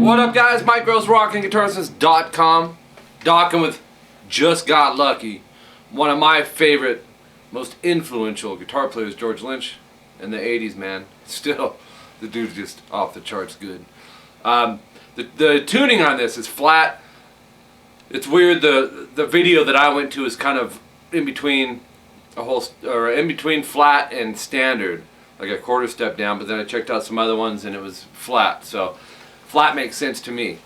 What up, guys? Mike Gross, rockinguitarlessons.com. Dokken with Just Got Lucky. One of my favorite, most influential guitar players, George Lynch, in the 80s, man. Still, the dude's just off the charts good. The tuning on this is flat. It's weird. The video that I went to is kind of in between flat and standard, like a quarter step down. But then I checked out some other ones and it was flat. So flat makes sense to me.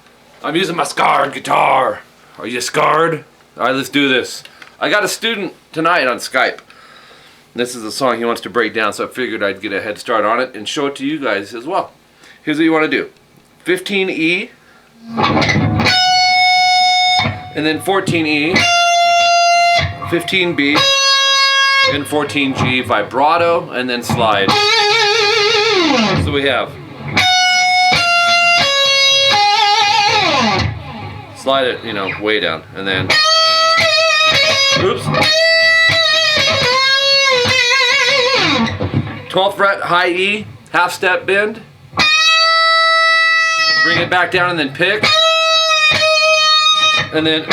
I'm using my scarred guitar. Are you scarred? All right, let's do this. I got a student tonight on Skype. This is a song he wants to break down, so I figured I'd get a head start on it and show it to you guys as well. Here's what you want to do. 15E, and then 14E, 15B, and 14G, vibrato, and then slide. So we have slide it, you know, way down, and then oops. 12th fret, high E, half step bend. Bring it back down and then pick. And then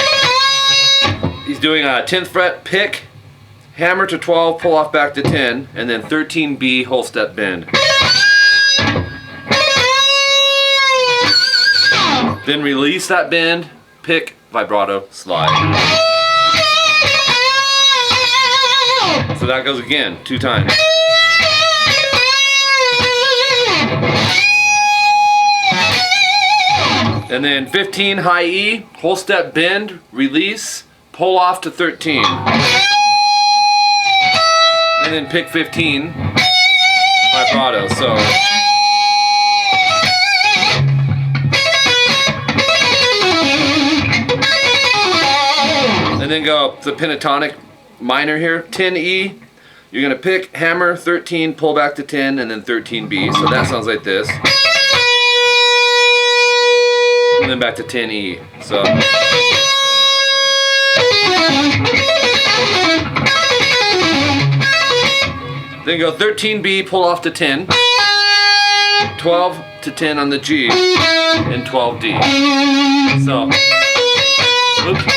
he's doing a 10th fret pick, hammer to 12, pull off back to 10, and then 13B, whole step bend. Then release that bend, pick, vibrato, slide. So that goes again, 2 times. And then 15 high E, whole step bend, release, pull off to 13. And then pick 15, vibrato. So and then go the pentatonic minor here, 10E. You're gonna pick, hammer, 13, pull back to 10, and then 13B. So that sounds like this. And then back to 10E. So then go 13B, pull off to 10, 12 to 10 on the G, and 12D. So oops.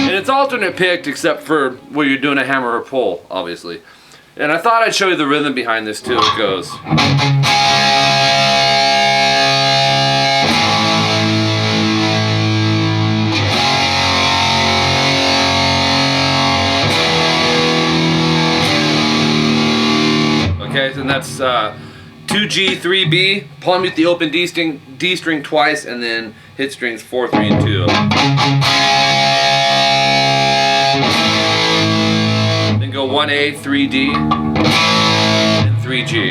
And it's alternate picked except for where you're doing a hammer or pull, obviously. And I thought I'd show you the rhythm behind this too. It goes. Okay, and that's 2G, 3B, palm mute the open D string twice, and then hit strings 4, 3, and 2. Then go 1A, 3D, and 3G.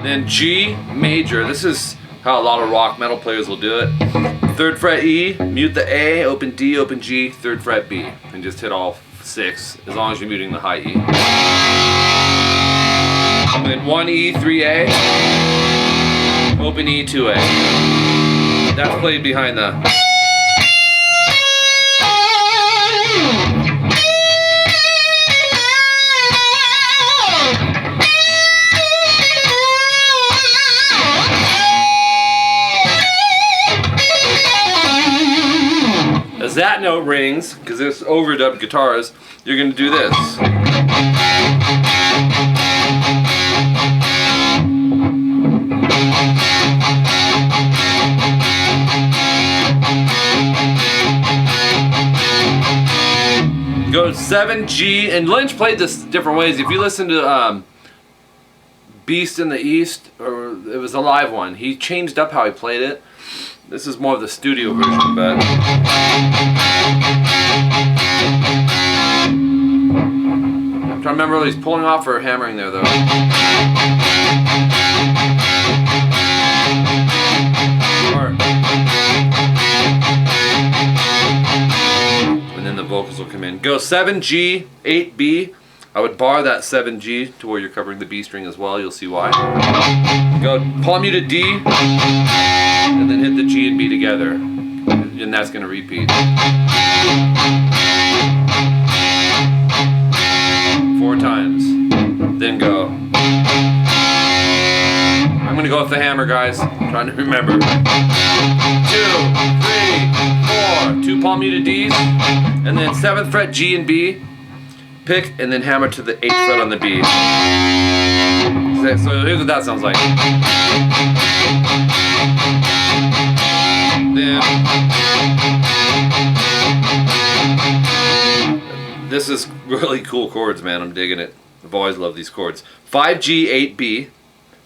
Then G major. This is how a lot of rock metal players will do it. 3rd fret E, mute the A, open D, open G, 3rd fret B, and just hit all 6 as long as you're muting the high E. And then 1E, 3A, open E, 2A. That's played behind the. As that note rings, because it's overdubbed guitars, you're going to do this. Go 7G, and Lynch played this different ways. If you listen to Beast in the East, or it was a live one, he changed up how he played it. This is more of the studio version, but I'm trying to remember whether he's pulling off or hammering there, though. And then the vocals will come in. Go 7G, 8B. I would bar that 7G to where you're covering the B string as well. You'll see why. Go palm mute to D, and then hit the G and B together, and that's going to repeat 4 times. Then go. the hammer, guys. I'm trying to remember. 2, 3, 4. 2 palm muted Ds, and then 7th fret G and B. Pick and then hammer to the 8th fret on the B. So here's what that sounds like. Then this is really cool chords, man. I'm digging it. I've always loved these chords. 5G, 8B,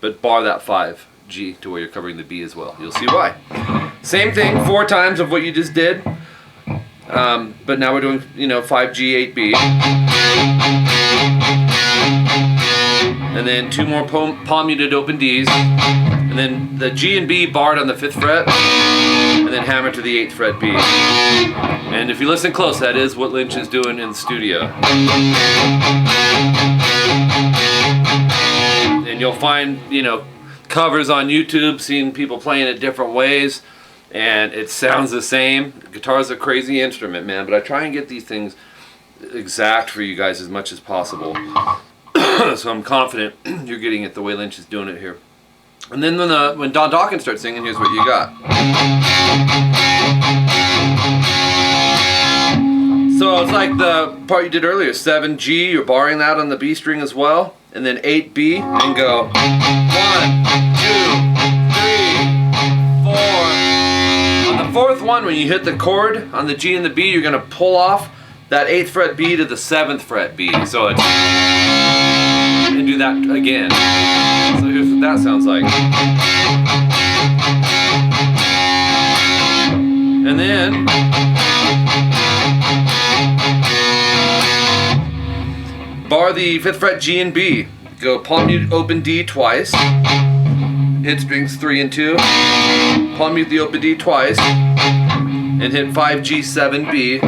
but bar that 5G to where you're covering the B as well. You'll see why. Same thing, 4 times of what you just did. But now we're doing, 5G, 8B. And then 2 more palm muted open Ds. And then the G and B barred on the 5th fret. And then hammer to the 8th fret B. And if you listen close, that is what Lynch is doing in the studio. And you'll find, covers on YouTube, seeing people playing it different ways. And it sounds the same. Guitar's a crazy instrument, man, but I try and get these things exact for you guys as much as possible. So I'm confident you're getting it the way Lynch is doing it here. And then when Don Dokken starts singing, here's what you got. So it's like the part you did earlier, 7G, you're barring that on the B string as well, and then 8B, and go 1, 2, 3, 4. On the 4th one, when you hit the chord on the G and the B, you're gonna pull off that 8th fret B to the 7th fret B. So it's, and do that again. So here's what that sounds like. And then bar the 5th fret G and B. Go palm mute open D twice. Hit strings 3 and 2. Palm mute the open D twice. And hit 5G 7B.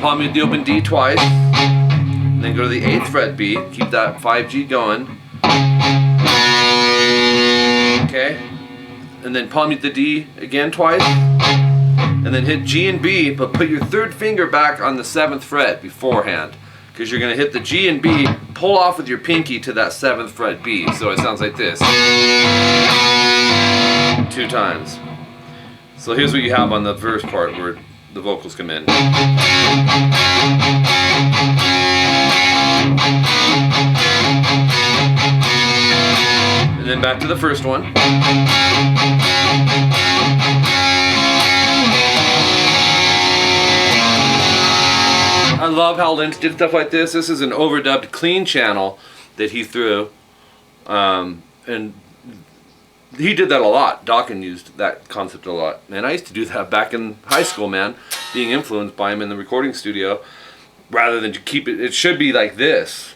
Palm mute the open D twice. And then go to the 8th fret B. Keep that 5G going. Okay. And then palm mute the D again twice. And then hit G and B, but put your 3rd finger back on the 7th fret beforehand. Because you're going to hit the G and B, pull off with your pinky to that 7th fret B. So it sounds like this. 2 times. So here's what you have on the verse part where the vocals come in. And then back to the first one. I love how Lynch did stuff like this. This is an overdubbed clean channel that he threw. And he did that a lot. Dokken used that concept a lot. Man, I used to do that back in high school, man. Being influenced by him in the recording studio. Rather than to keep it, it should be like this.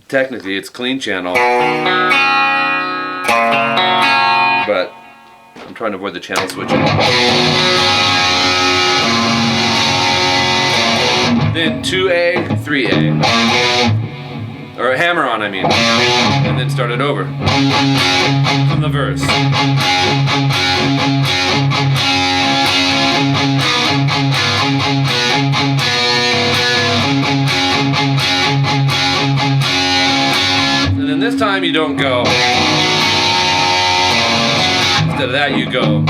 Technically, it's clean channel. But I'm trying to avoid the channel switching. Then 2A, 3A. Or a hammer on, I mean. And then start it over. From the verse. And then this time you don't go. Instead of that you go.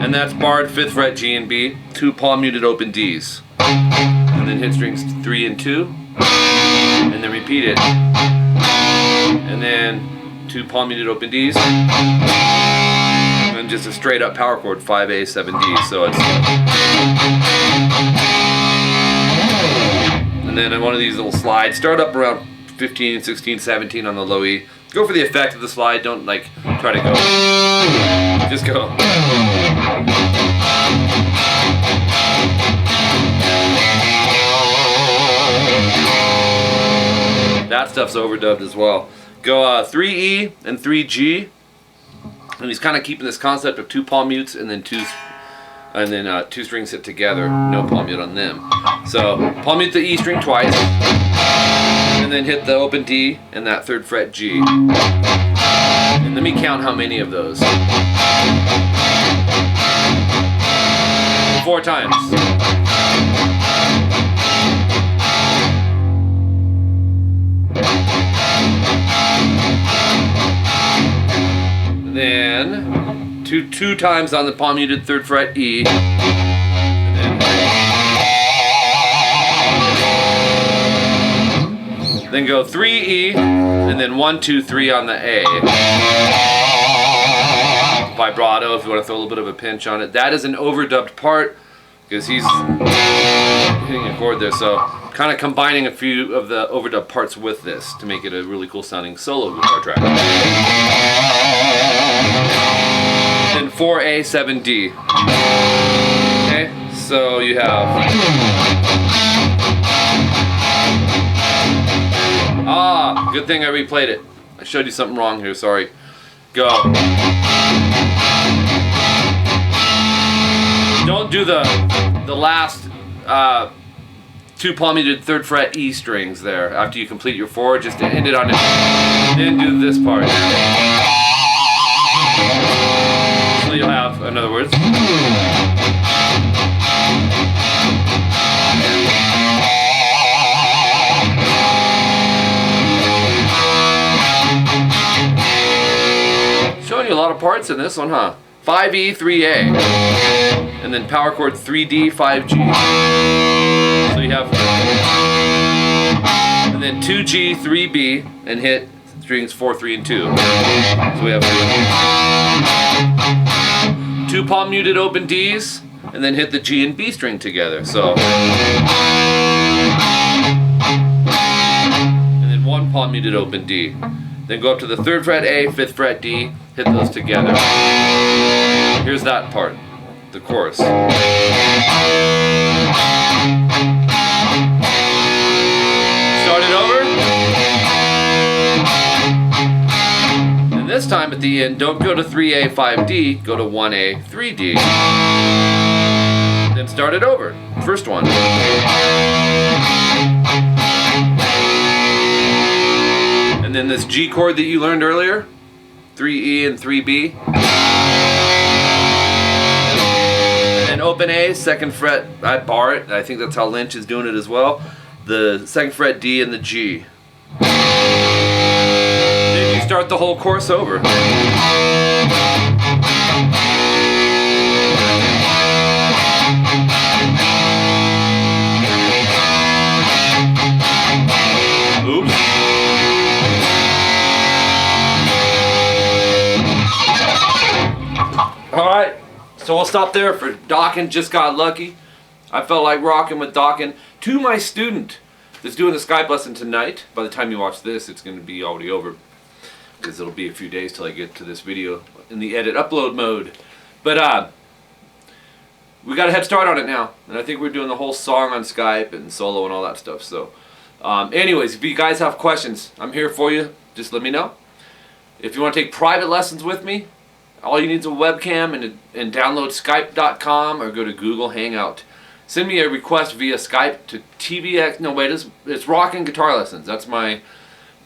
And that's barred 5th fret G and B, 2 palm muted open Ds. And then hit strings 3 and 2, and then repeat it. And then 2 palm muted open Ds, and just a straight up power chord, 5A, 7D. So it's, and then in one of these little slides, start up around 15, 16, 17 on the low E. Go for the effect of the slide, don't like try to go. Just go. That stuff's overdubbed as well. Go 3E and 3G, and he's kind of keeping this concept of 2 palm mutes and then 2 strings hit together, no palm mute on them. So palm mute the E string twice, and then hit the open D and that 3rd fret G. And let me count how many of those. 4 times. two times on the palm muted 3rd fret E, and then go 3 E, and then 1, 2, 3 on the A. Vibrato, if you want to throw a little bit of a pinch on it. That is an overdubbed part because he's hitting a chord there, so kind of combining a few of the overdubbed parts with this to make it a really cool sounding solo guitar track. Then 4A, 7D. Okay, so you have good thing I replayed it. I showed you something wrong here, sorry. Go. Don't do the last 2 palm muted 3rd fret E strings there after you complete your 4, just to end it on it. Then do this part. So you'll have, in other words, showing you a lot of parts in this one, huh? 5E, 3A, and then power chord 3D, 5G. So you have, and then 2G, 3B, and hit strings 4, 3, and 2. So we have 2 palm muted open Ds, and then hit the G and B string together. So, and then 1 palm muted open D. Then go up to the 3rd fret A, 5th fret D, hit those together. Here's that part, the chorus. Start it over. And this time at the end, don't go to 3A, 5D, go to 1A, 3D. Then start it over, first one. And then this G chord that you learned earlier, 3E and 3B. And open A, 2nd fret, I bar it. I think that's how Lynch is doing it as well. The 2nd fret D and the G. Then you start the whole chorus over. Oops. Alright, so we'll stop there for Dokken, Just Got Lucky. I felt like rocking with Dokken. To my student that's doing the Skype lesson tonight, by the time you watch this, it's going to be already over, because it'll be a few days till I get to this video in the edit upload mode. But we got a head start on it now, and I think we're doing the whole song on Skype and solo and all that stuff. So anyways, if you guys have questions, I'm here for you. Just let me know. If you want to take private lessons with me, all you need is a webcam and download Skype.com or go to Google Hangout. Send me a request via Skype to TVX. No, wait, it's Rockin Guitar Lessons. That's my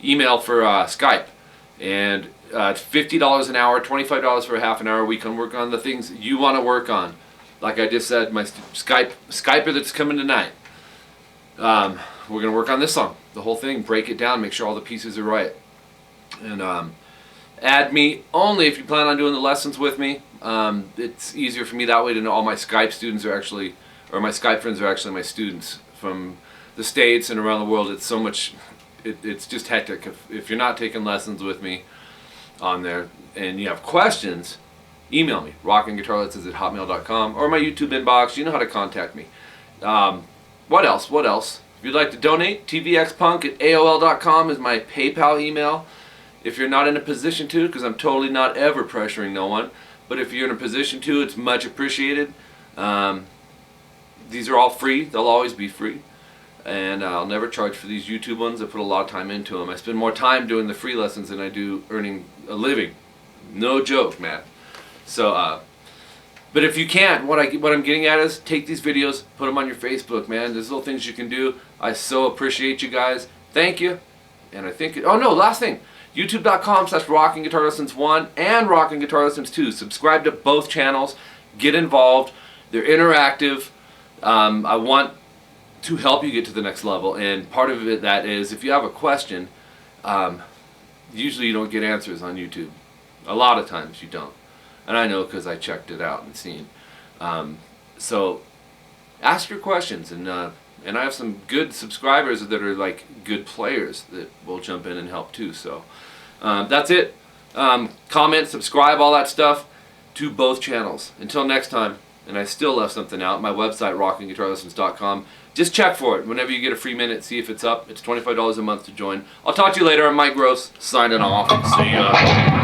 email for Skype. And it's $50 an hour, $25 for a half an hour. We can work on the things you want to work on. Like I just said, my Skyper that's coming tonight. We're going to work on this song, the whole thing, break it down, make sure all the pieces are right. And add me only if you plan on doing the lessons with me. It's easier for me that way to know all my Skype students are actually, or my Skype friends are actually my students from the States and around the world. It's so much, it's just hectic. If you're not taking lessons with me on there and you have questions, email me, rockinguitarlessons@hotmail.com, or my YouTube inbox. You know how to contact me. What else? If you'd like to donate, tvxpunk@aol.com is my PayPal email. If you're not in a position to, because I'm totally not ever pressuring no one, but if you're in a position to, it's much appreciated. These are all free. They'll always be free. And I'll never charge for these YouTube ones. I put a lot of time into them. I spend more time doing the free lessons than I do earning a living. No joke, man. So, but if you can't, what I'm getting at is take these videos, put them on your Facebook, man. There's little things you can do. I so appreciate you guys. Thank you. And I think, oh no, last thing. YouTube.com/RockinGuitarLessons1 and Rockin Guitar Lessons 2. Subscribe to both channels. Get involved. They're interactive. I want to help you get to the next level, and part of it that is if you have a question, usually you don't get answers on YouTube. A lot of times you don't. And I know because I checked it out and seen. So ask your questions, and I have some good subscribers that are like good players that will jump in and help too. So that's it. Comment, subscribe, all that stuff to both channels. Until next time, and I still left something out, my website, rockinguitarlessons.com. Just check for it whenever you get a free minute, see if it's up. It's $25 a month to join. I'll talk to you later. I'm Mike Gross, signing off. See ya.